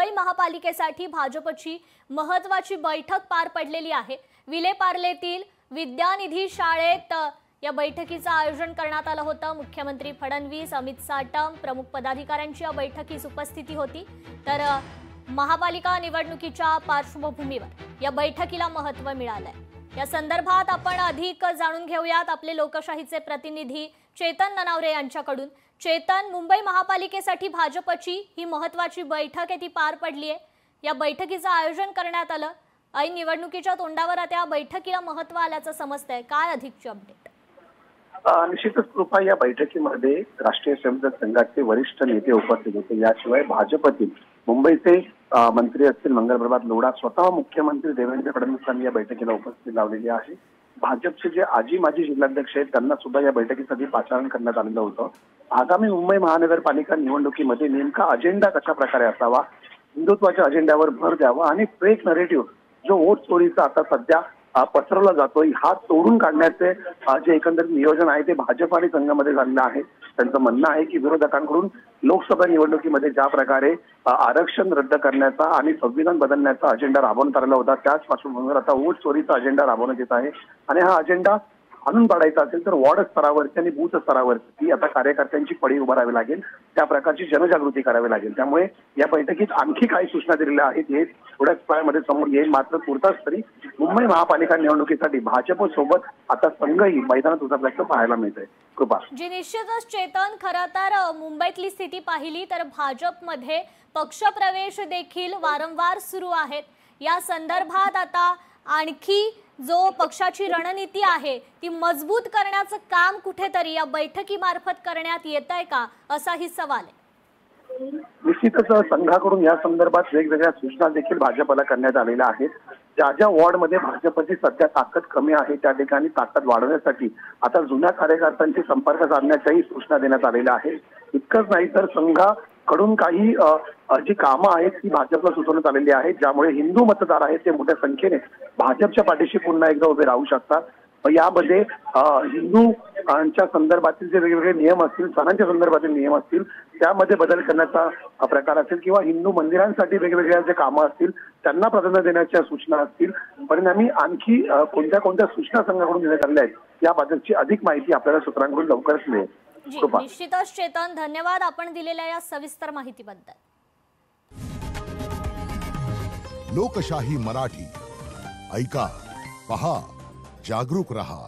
मुंबई महापालिकेसाठी भाजपची महत्त्वाची बैठक पार पडलेली आहे। विलेपार्लेतील विद्यानिधी शाळेत या बैठकीचं आयोजन करण्यात आलं होतं। मुख्यमंत्री फडणवीस, अमित साटम प्रमुख पदाधिकाऱ्यांची या बैठकीस उपस्थिती होती। तर महापालिका निवडणुकीच्या पार्श्वभूमीवर या बैठकीला महत्त्व मिळालंय। या संदर्भात आपण अधिक जाणून घेऊयात आपले लोकशाहीचे प्रतिनिधी चेतन ननावरे यांच्याकडून। चेतन, मुंबई महापालिकेसाठी भाजपची ही महत्त्वाची बैठक आहे ती पार पडली आहे। या बैठकीचं आयोजन करण्यात आलं। ऐन निवडणुकीच्या तोंडावर आता या बैठकीला महत्त्व आल्याचं समजतंय। काय अधिकची अपडेट? निश्चितच कृपा, या बैठकीमध्ये राष्ट्रीय स्वयंसेवक संघाचे वरिष्ठ नेते उपस्थित होते। याशिवाय भाजपतील मुंबईचे मंत्री असतील मंगलप्रभात लोढा, स्वतः मुख्यमंत्री देवेंद्र फडणवीस यांनी या बैठकीला उपस्थिती लावलेली आहे। भाजपचे जे आजी माजी जिल्हाध्यक्ष आहेत त्यांना सुद्धा या बैठकीसाठी पाचारण करण्यात आलेलं होतं। आगामी मुंबई महानगरपालिका निवडणुकीमध्ये नेमका अजेंडा कशा प्रकारे असावा, हिंदुत्वाच्या अजेंड्यावर भर द्यावा आणि फेक नरेटिव्ह जो वोट चोरीचा आता सध्या पसरवला जातोय हा तोडून काढण्याचे जे एकंदरीत नियोजन आहे ते भाजप आणि संघामध्ये झालेलं आहे। त्यांचं म्हणणं आहे की विरोधकांकडून लोकसभा निवडणुकीमध्ये ज्या प्रकारे आरक्षण रद्द करण्याचा आणि संविधान बदलण्याचा अजेंडा राबवण्यात आलेला होता त्याच पार्श्वभूमीवर आता वोट चोरीचा अजेंडा राबवण्यात येत आहे। आणि हा अजेंडा आणून पाडायचा असेल तर वॉर्ड स्तरावरती आणि बूथ स्तरावरती आता कार्यकर्त्यांची पडी उभारावी लागेल, त्या प्रकारची जनजागृती करावी लागेल। त्यामुळे या बैठकीत आणखी काही सूचना दिलेल्या आहेत हे थोड्याच वेळामध्ये समोर येईल। मात्र तुर्तास तरी मुंबई महापालिका निवडणुकीसाठी भाजप सोबत आता संघही मैदानात उतरल्याचं पाहायला मिळतंय। कृपा जी, निश्चितच चेतन, खरं तर मुंबईतली स्थिती पाहिली तर भाजपमध्ये पक्षप्रवेश देखील वारंवार सुरू आहेत। या संदर्भात आता आणखी जो पक्षाची रणनीती आहे ती मजबूत करण्याचं काम कुठेतरी या बैठकीमार्फत करण्यात येतंय का, असाही सवाल आहे। निश्चितच संघाकडून या संदर्भात वेगवेगळ्या सूचना देखील भाजपला करण्यात आलेल्या आहेत। ज्या ज्या वॉर्डमध्ये भाजपची सध्या ताकद कमी आहे त्या ठिकाणी ताकद वाढवण्यासाठी आता जुन्या कार्यकर्त्यांशी संपर्क साधण्याच्याही सूचना देण्यात आलेल्या आहेत। इतकंच नाही तर संघाकडून काही जी कामं आहेत ती भाजपला सुचवण्यात आलेली आहेत, ज्यामुळे हिंदू मतदार आहेत ते मोठ्या संख्येने भाजपच्या पाठीशी पुन्हा एकदा उभे राहू शकतात। यामध्ये हिंदूंच्या संदर्भातील जे वेगवेगळे नियम असतील, सणांच्या संदर्भातील नियम असतील त्यामध्ये बदल करण्याचा प्रकार असेल किंवा हिंदू मंदिरांसाठी वेगवेगळ्या जे कामं असतील त्यांना प्राधान्य देण्याच्या सूचना असतील। परिणामी आणखी कोणत्या कोणत्या सूचना संघाकडून देण्यात आलेल्या आहेत याबद्दलची अधिक माहिती आपल्याला सूत्रांकडून लवकरच मिळेल। निश्चितच चेतन, धन्यवाद आपण दिलेल्या या सविस्तर माहितीबद्दल। लोकशाही मराठी ऐका, पहा, जागरूक रहा।